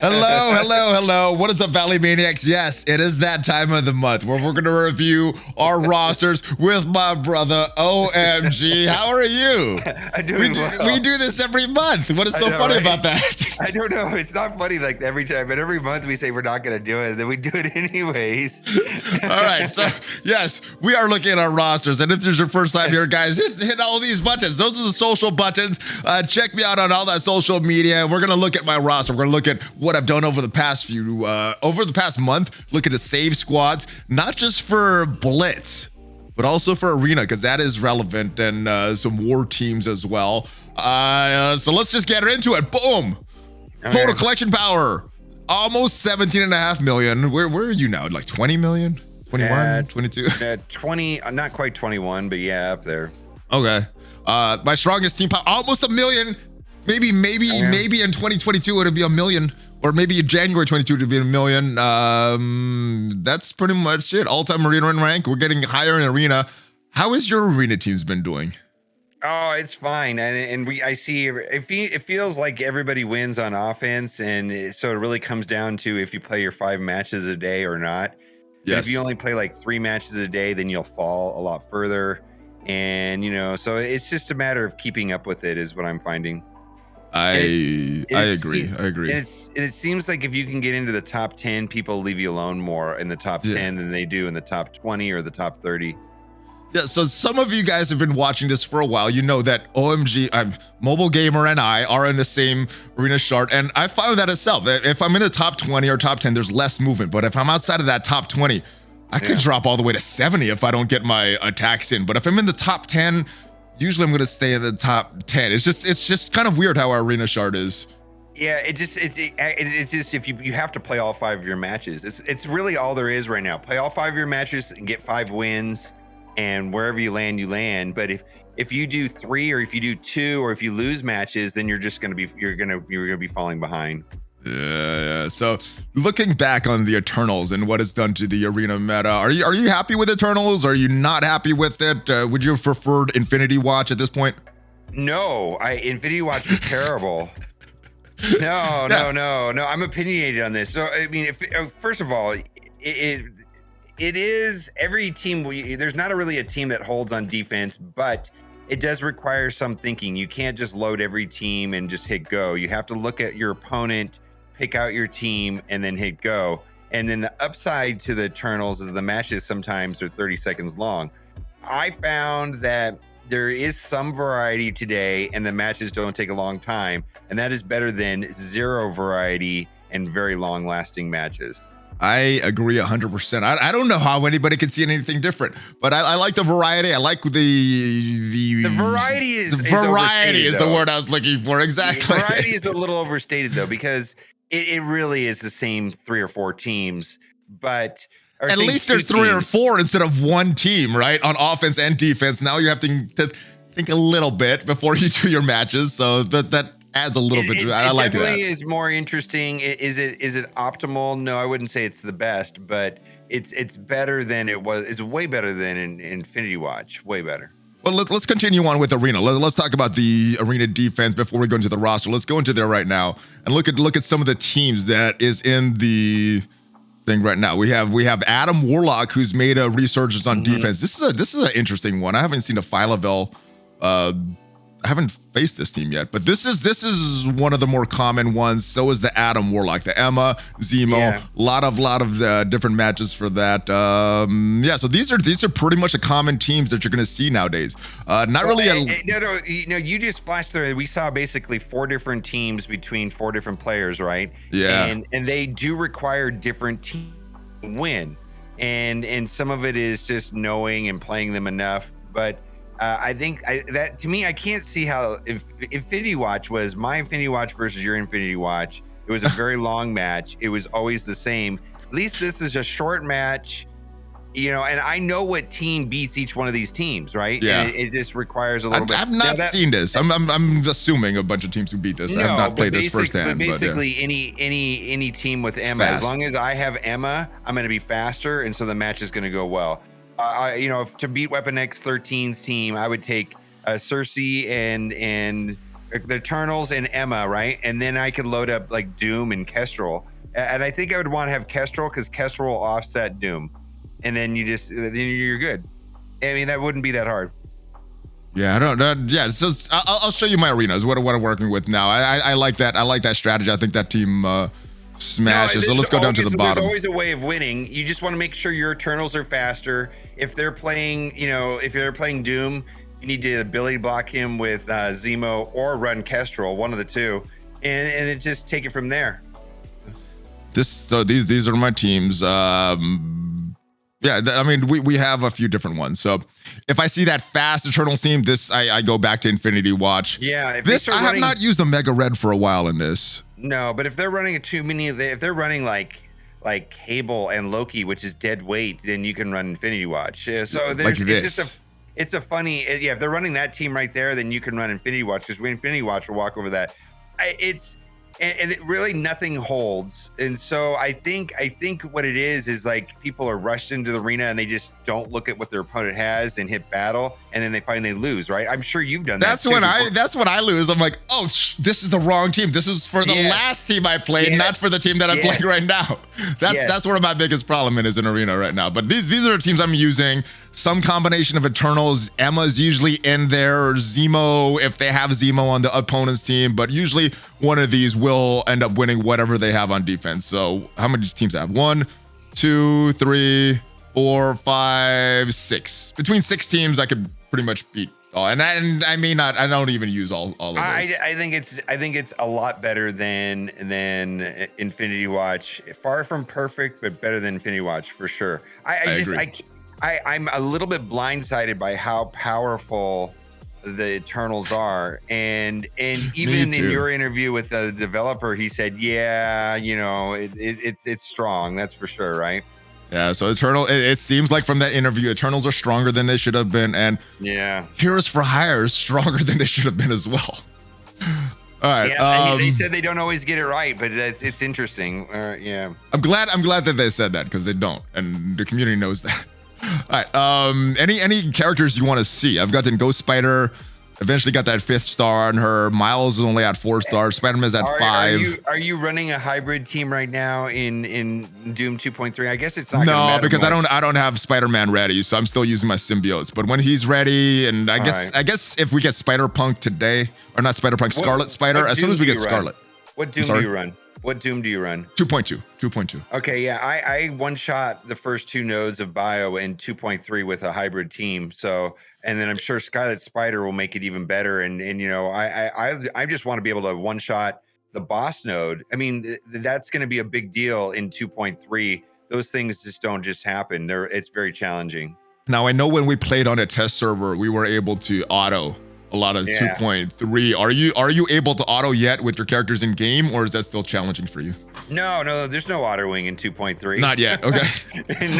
Hello, hello, hello. What is up, Valley Maniacs? Yes, it is that time of the month where we're going to review our rosters with my brother, OMG. How are you? I'm doing well. We do this every month. What is so funny about that? I don't know. It's not funny like every time, but every month we say we're not going to do it, and then we do it anyways. All right. So, yes, we are looking at our rosters. And if this is your first time here, guys, hit all these buttons. Those are the social buttons. Check me out on all that social media. We're going to look at my roster. We're going to look at what I've done over the past month. Look at the save squads, not just for Blitz, but also for Arena, because that is relevant, and some war teams as well. So let's just get into it. Boom. Okay. Total collection power, almost 17.5 million. Where are you now? Like 20 million? 21, 22? 20, not quite 21, but yeah, up there. Okay. My strongest team power, almost a million. Maybe in 2022 it'll be a million, or maybe in January 22 it'll be a million. That's pretty much it. All-time arena rank. We're getting higher in arena. How has your arena teams been doing? Oh, it's fine, and I see it feels like everybody wins on offense, and so it really comes down to if you play your 5 matches a day or not. Yes. If you only play like 3 matches a day, then you'll fall a lot further, and so it's just a matter of keeping up with it, is what I'm finding. I agree. And it seems like if you can get into the top 10, people leave you alone more in the top 10 than they do in the top 20 or the top 30. Yeah, so some of you guys have been watching this for a while. You know that OMG, MobileGamer and I are in the same arena chart, and I found that itself. If I'm in the top 20 or top 10, there's less movement. But if I'm outside of that top 20, I could drop all the way to 70 if I don't get my attacks in. But if I'm in the top 10, usually I'm going to stay in the top 10. It's just kind of weird how our arena chart is. Yeah, it's just if you have to play all 5 of your matches. It's really all there is right now. Play all 5 of your matches and get 5 wins, and wherever you land, you land. But if you do 3, or if you do 2, or if you lose matches, then you're just going to be falling behind. Yeah. So looking back on the Eternals and what it's done to the arena meta, are you happy with Eternals? Are you not happy with it? Would you have preferred Infinity Watch at this point? No, Infinity Watch was terrible. No. I'm opinionated on this. So I mean, first of all, it is every team. There's not really a team that holds on defense, but it does require some thinking. You can't just load every team and just hit go. You have to look at your opponent, pick out your team, and then hit go. And then the upside to the Eternals is the matches sometimes are 30 seconds long. I found that there is some variety today, and the matches don't take a long time, and that is better than 0 variety and very long lasting matches. I agree 100%. I don't know how anybody can see anything different, but I like the variety. I like the variety is the word I was looking for. Exactly. The variety is a little overstated though, because it really is the same 3 or 4 teams, but at least there's 3 or 4 instead of 1 team, right? On offense and defense. Now you have to think a little bit before you do your matches. So that adds a little bit. I like that. It definitely is more interesting. Is it optimal? No, I wouldn't say it's the best, but it's better than it was. It's way better than in Infinity Watch. Way better. Well, let's continue on with Arena. Let's talk about the Arena defense before we go into the roster. Let's go into there right now and look at some of the teams that is in the thing right now. We have Adam Warlock, who's made a resurgence on defense. This is an interesting one. I haven't seen a Phylavel. I haven't faced this team yet, but this is one of the more common ones. So is the Adam Warlock, the Emma, Zemo, lot of different matches for that. So these are pretty much the common teams that you're going to see nowadays. You just flashed through. We saw basically 4 different teams between 4 different players, right? Yeah, and they do require different teams to win, and some of it is just knowing and playing them enough, but. I think that to me, I can't see how Infinity Watch was my Infinity Watch versus your Infinity Watch. It was a very long match. It was always the same. At least this is a short match, and I know what team beats each one of these teams, right? Yeah. And it just requires a little bit. I've not seen this. I'm assuming a bunch of teams who beat this. I have not played this firsthand. But basically, any team with Emma, as long as I have Emma, I'm going to be faster, and so the match is going to go well. To beat Weapon X 13's team, I would take Cersei and the Eternals and Emma, right? And then I could load up like Doom and Kestrel. And I think I would want to have Kestrel because Kestrel will offset Doom, and then you're good. I mean, that wouldn't be that hard. Yeah, I don't. Yeah, so I'll show you my arenas. What I'm working with now. I like that. I like that strategy. I think that team smashes. So let's go down to the bottom. There's always a way of winning. You just want to make sure your Eternals are faster. If they're playing, if they're playing Doom, you need to ability block him with Zemo or run Kestrel, one of the two, and it just take it from there. These are my teams. Yeah, I mean, we have a few different ones. So if I see that fast Eternals team, I go back to Infinity Watch. Yeah, I have not used the Mega Red for a while in this. No, but if they're running if they're running like Cable and Loki, which is dead weight, then you can run Infinity Watch. Yeah, so it's a funny, yeah. If they're running that team right there, then you can run Infinity Watch because Infinity Watch will walk over that. And it really nothing holds. And so I think what it is like people are rushed into the arena and they just don't look at what their opponent has and hit battle, and then they finally lose, right? I'm sure you've done that. That's when I lose. I'm like, oh, this is the wrong team. This is for the last team I played, not for the team that I'm playing right now. That's where my biggest problem is in arena right now. But these are the teams I'm using. Some combination of Eternals. Emma's usually in there, or Zemo if they have Zemo on the opponent's team, but usually one of these will end up winning whatever they have on defense. So how many teams I have? 1, 2, 3, 4, 5, 6. Between 6 teams, I could pretty much beat all. And I may not. I don't even use all of those. I think it's a lot better than Infinity Watch. Far from perfect, but better than Infinity Watch for sure. I agree. I'm a little bit blindsided by how powerful the Eternals are, and even in your interview with the developer, he said, yeah, it's strong, that's for sure, right? Yeah, so it seems like from that interview, Eternals are stronger than they should have been, and Heroes for Hire is stronger than they should have been as well. All right. Yeah, they said they don't always get it right, but it's interesting. Yeah, I'm glad that they said that because they don't, and the community knows that. All right. Any characters you want to see? I've gotten Ghost Spider. Eventually got that 5th star on her. Miles is only at 4 stars. Spider-Man's at 5. Are you running a hybrid team right now in Doom 2.3? I guess it's not. No, because I don't have Spider-Man ready, so I'm still using my symbiotes. But when he's ready, and I guess if we get Spider-Punk today, or not Spider-Punk, Scarlet Spider, as soon as we get Scarlet. What Doom do you run? What Doom do you run? 2.2. Okay, yeah, I one-shot the first 2 nodes of Bio in 2.3 with a hybrid team. So, and then I'm sure Scarlet Spider will make it even better. And I just want to be able to one-shot the boss node. I mean, that's going to be a big deal in 2.3. Those things just don't happen. It's very challenging. Now, I know when we played on a test server, we were able to auto a lot of 2.3. Are you able to auto yet with your characters in game, or is that still challenging for you? No, there's no autoing in 2.3. Not yet. Okay.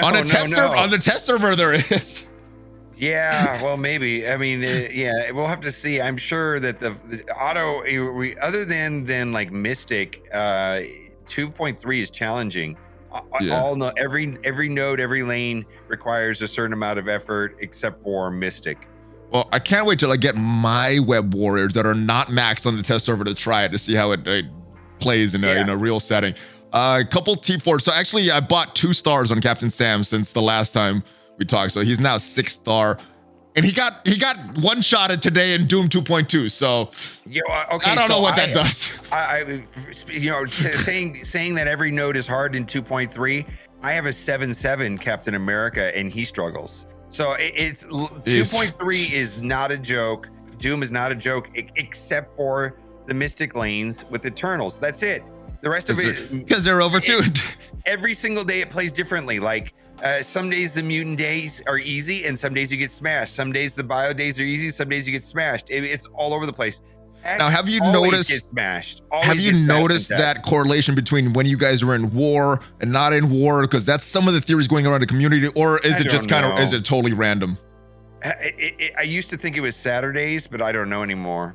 On the test server there is. Yeah, well, maybe. I mean, we'll have to see. I'm sure that the auto, other than like Mystic, 2.3 is challenging. Every node, every lane requires a certain amount of effort, except for Mystic. Well, I can't wait till I get my web warriors that are not maxed on the test server to try it to see how it plays in a real setting. A couple T4s. So actually, I bought 2 stars on Captain Sam since the last time we talked. So he's now 6 star, and he got one-shotted today in Doom 2.2. So I don't know what that does. Saying that every node is hard in 2.3. I have a 7/7 Captain America, and he struggles. So it's 2.3 is not a joke. Doom is not a joke, except for the Mystic lanes with Eternals. That's it. The rest of it, because they're overtuned. Every single day it plays differently. Like some days the mutant days are easy, and some days you get smashed. Some days the bio days are easy. Some days you get smashed. It's all over the place. Now, have you noticed that correlation between when you guys are in war and not in war? Because that's some of the theories going around the community, or is it just is it totally random? I used to think it was Saturdays, but I don't know anymore.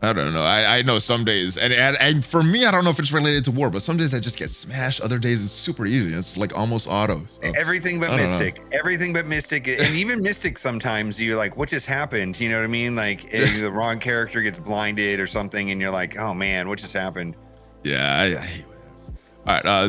I don't know. I know some days, and for me, I don't know if it's related to war, but some days I just get smashed. Other days it's super easy. It's like almost auto. So, everything but Mystic. Everything but Mystic. And even Mystic, sometimes you're like, what just happened? You know what I mean? Like the wrong character gets blinded or something, and you're like, oh man, what just happened? Yeah, I hate it. All right.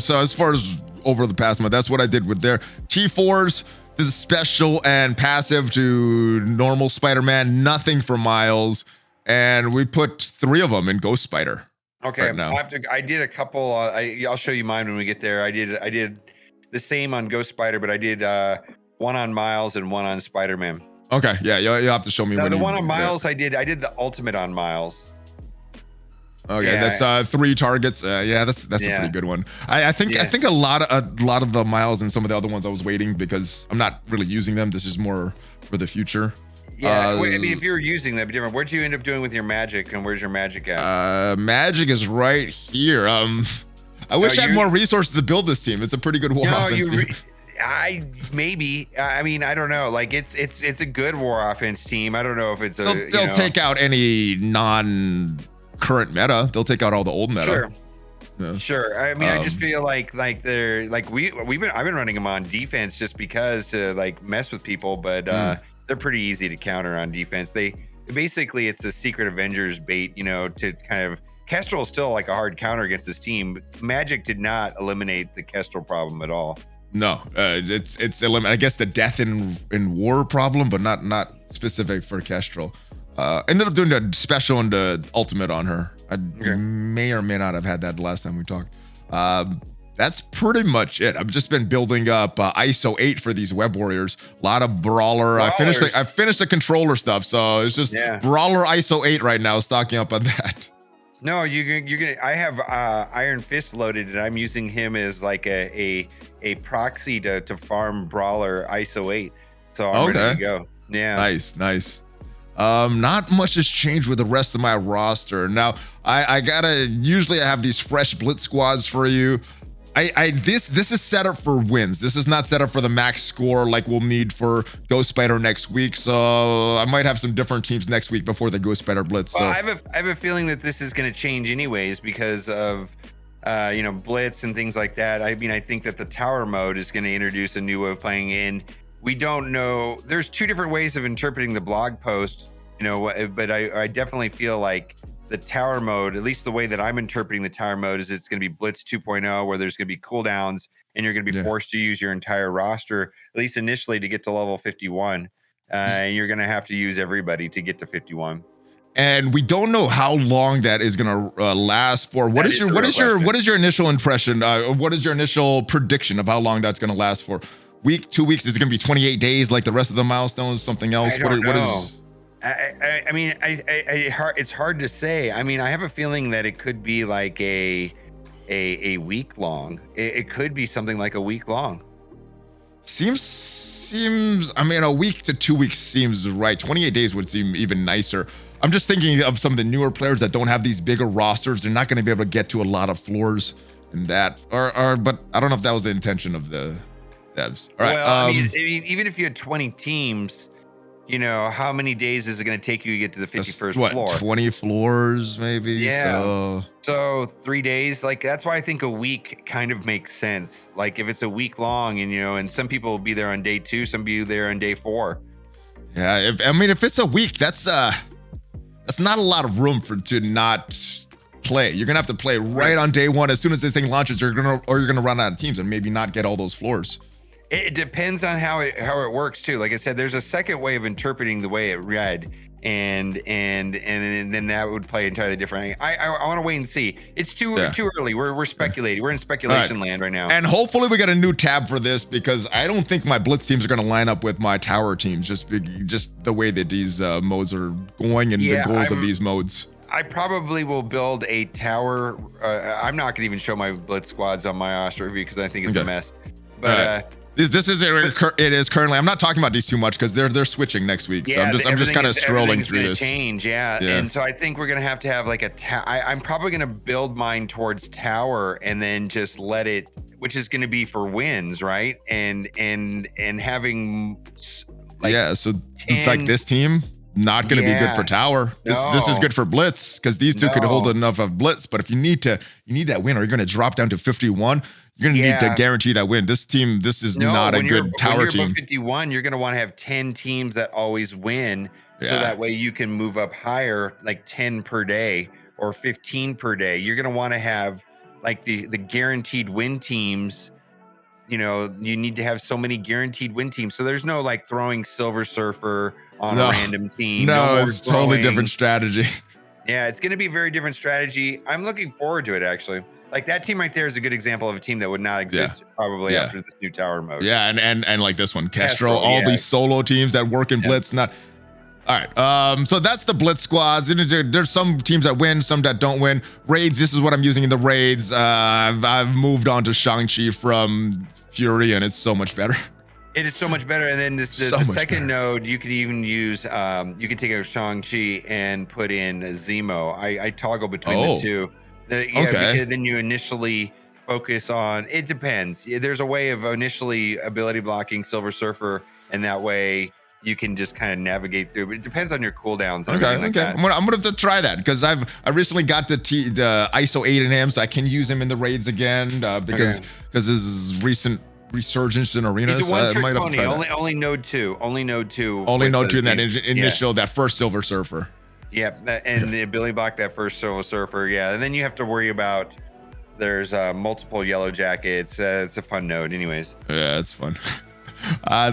So as far as over the past month, that's what I did with their T4s. The special and passive to normal Spider-Man. Nothing for Miles. And we put 3 of them in Ghost Spider. Okay, right now. I did a couple. I'll show you mine when we get there. I did the same on Ghost Spider, but I did one on Miles and one on Spider-Man. Okay, yeah, you'll have to show me. No, the one on Miles, I did the ultimate on Miles. Okay, yeah. That's 3 targets. Yeah, that's a pretty good one. I think a lot of the Miles and some of the other ones I was waiting because I'm not really using them. This is more for the future. Yeah, I mean, if you were using that, be different. What'd you end up doing with your magic, and where's your magic at? Magic is right here. I wish I had more resources to build this team. It's a pretty good war offense team. I mean, I don't know. Like it's a good war offense team. I don't know if it's a. They'll take out any non-current meta. They'll take out all the old meta. Sure. Yeah. Sure. I mean, I just feel like they're like I've been running them on defense just because to like mess with people, but they're pretty easy to counter on defense. They basically, it's a Secret Avengers bait, to kind of. Kestrel is still like a hard counter against this team. But Magic did not eliminate the Kestrel problem at all. No, it's eliminate. I guess the death in war problem, but not specific for Kestrel. Ended up doing the special and the ultimate on her. I may or may not have had that the last time we talked. That's pretty much it. I've just been building up ISO 8 for these web warriors. A lot of brawler. I finished the controller stuff, so it's just brawler ISO 8 right now, stocking up on that. No, you're gonna. I have Iron Fist loaded, and I'm using him as like a proxy to farm brawler ISO 8. So I'm ready to go. Yeah. Nice. Not much has changed with the rest of my roster. Now I usually I have these fresh blitz squads for you. This is set up for wins. This is not set up for the max score like we'll need for Ghost Spider next week. So I might have some different teams next week before the Ghost Spider blitz. Well, I have a feeling that this is going to change anyways because of blitz and things like that. I mean, I think that the tower mode is going to introduce a new way of playing in. We don't know. There's 2 different ways of interpreting the blog post, but I definitely feel like the tower mode, at least the way that I'm interpreting the tower mode, is it's going to be Blitz 2.0, where there's going to be cooldowns and you're going to be forced to use your entire roster, at least initially, to get to level 51. And you're going to have to use everybody to get to 51. And we don't know how long that is going to last for. What is your initial impression? What is your initial prediction of how long that's going to last for? Week, 2 weeks? Is it going to be 28 days like the rest of the milestones? Something else? I don't know. I mean, it's hard to say. I mean, I have a feeling that it could be like a week long. It could be something like a week long. Seems. I mean, a week to 2 weeks seems right. 28 days would seem even nicer. I'm just thinking of some of the newer players that don't have these bigger rosters. They're not going to be able to get to a lot of floors in that. But I don't know if that was the intention of the devs. All right. Well, I mean, even if you had 20 teams. How many days is it going to take you to get to the 51st floor? 20 floors, maybe? Yeah. So 3 days. Like, that's why I think a week kind of makes sense. Like, if it's a week long and some people will be there on day 2, some be there on day 4. Yeah. If it's a week, that's not a lot of room to not play. You're going to have to play right on day 1. As soon as this thing launches, you're going to run out of teams and maybe not get all those floors. It depends on how it works too. Like I said, there's a second way of interpreting the way it read, and then that would play entirely different. I want to wait and see. It's too early. We're speculating. We're in speculation land right now. And hopefully we get a new tab for this because I don't think my blitz teams are going to line up with my tower teams. Just the way that these modes are going and the goals of these modes. I probably will build a tower. I'm not going to even show my blitz squads on my roster review because I think it's a mess. But. This is it is currently. I'm not talking about these too much because they're switching next week. So I'm just kind of scrolling through this. Change, and so I think we're gonna have to have like I'm probably gonna build mine towards tower and then just let it, which is gonna be for wins, right? And having so 10, like this team. not going to be good for tower. This is good for blitz because these two could hold enough of blitz. But if you need that win, or you're going to drop down to 51, you're going to need to guarantee that win. This is not a good tower team. When you're 51, you're going to want to have 10 teams that always win. So that way you can move up higher, like 10 per day or 15 per day. You're going to want to have like the guaranteed win teams. You know, you need to have so many guaranteed win teams. So there's no like throwing Silver Surfer on a random team. No, it's totally different strategy. Yeah, it's going to be a very different strategy. I'm looking forward to it, actually. Like that team right there is a good example of a team that would not exist probably after this new tower mode. Yeah, and like this one, Kestrel, all these solo teams that work in blitz, not. All right, so that's the blitz squads. There's some teams that win, some that don't win. Raids, this is what I'm using in the raids. I've moved on to Shang-Chi from Fury, and it's so much better. It is so much better. And then the second node, you could even use, you could take out Shang-Chi and put in Zemo. I toggle between the two. Because then you initially focus on, it depends. There's a way of initially ability blocking Silver Surfer, and that way you can just kind of navigate through. But it depends on your cooldowns. Like that. I'm gonna have to try that because I recently got the ISO 8 in him, so I can use him in the raids again because his recent resurgence in arenas. He's a one-trick pony. Only node 2. Only node 2. Only node 2 in that initial that first Silver Surfer. Yep, and the ability block that first Silver Surfer. Yeah, and then you have to worry about there's multiple yellow jackets. It's a fun node, anyways. Yeah, it's fun.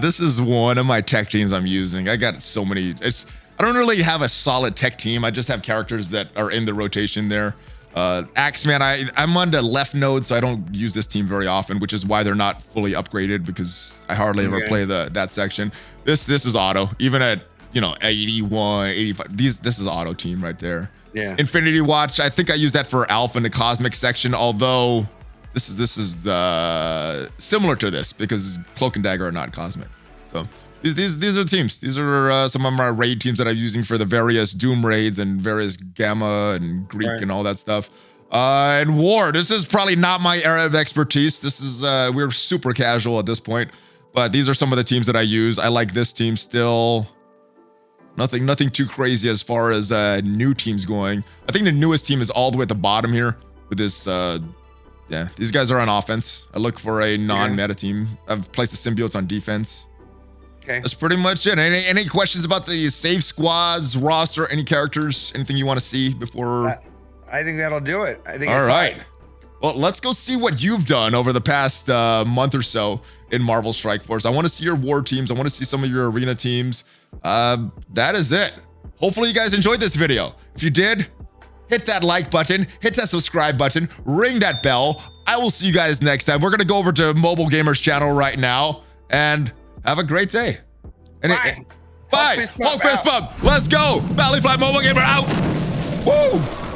This is one of my tech teams I'm using. I got so many. I don't really have a solid tech team. I just have characters that are in the rotation there. Axeman, I'm on the left node, so I don't use this team very often, which is why they're not fully upgraded because I hardly ever play that section. This is auto, even at 81, 85. This is auto team right there. Yeah. Infinity Watch, I think I use that for Alpha in the Cosmic section, although this is similar to this because Cloak and Dagger are not Cosmic. So these are the teams. These are some of my raid teams that I'm using for the various Doom raids and various Gamma and Greek and all that stuff. And War, this is probably not my area of expertise. This is we're super casual at this point, but these are some of the teams that I use. I like this team still. Nothing too crazy as far as new teams going. I think the newest team is all the way at the bottom here with this. These guys are on offense. I look for a non-meta team. I've placed the symbiotes on defense. Okay. That's pretty much it. Any questions about the save squads, roster, any characters, anything you want to see before? I think that'll do it. I think. All right. Well, let's go see what you've done over the past month or so in Marvel Strike Force. I want to see your war teams. I want to see some of your arena teams. That is it. Hopefully you guys enjoyed this video. If you did, hit that like button, hit that subscribe button, ring that bell. I will see you guys next time. We're going to go over to MobileGamer's channel right now and have a great day. Bye. Bye. Hulk fist bump. Let's go. ValleyFlyin MobileGamer out. Woo.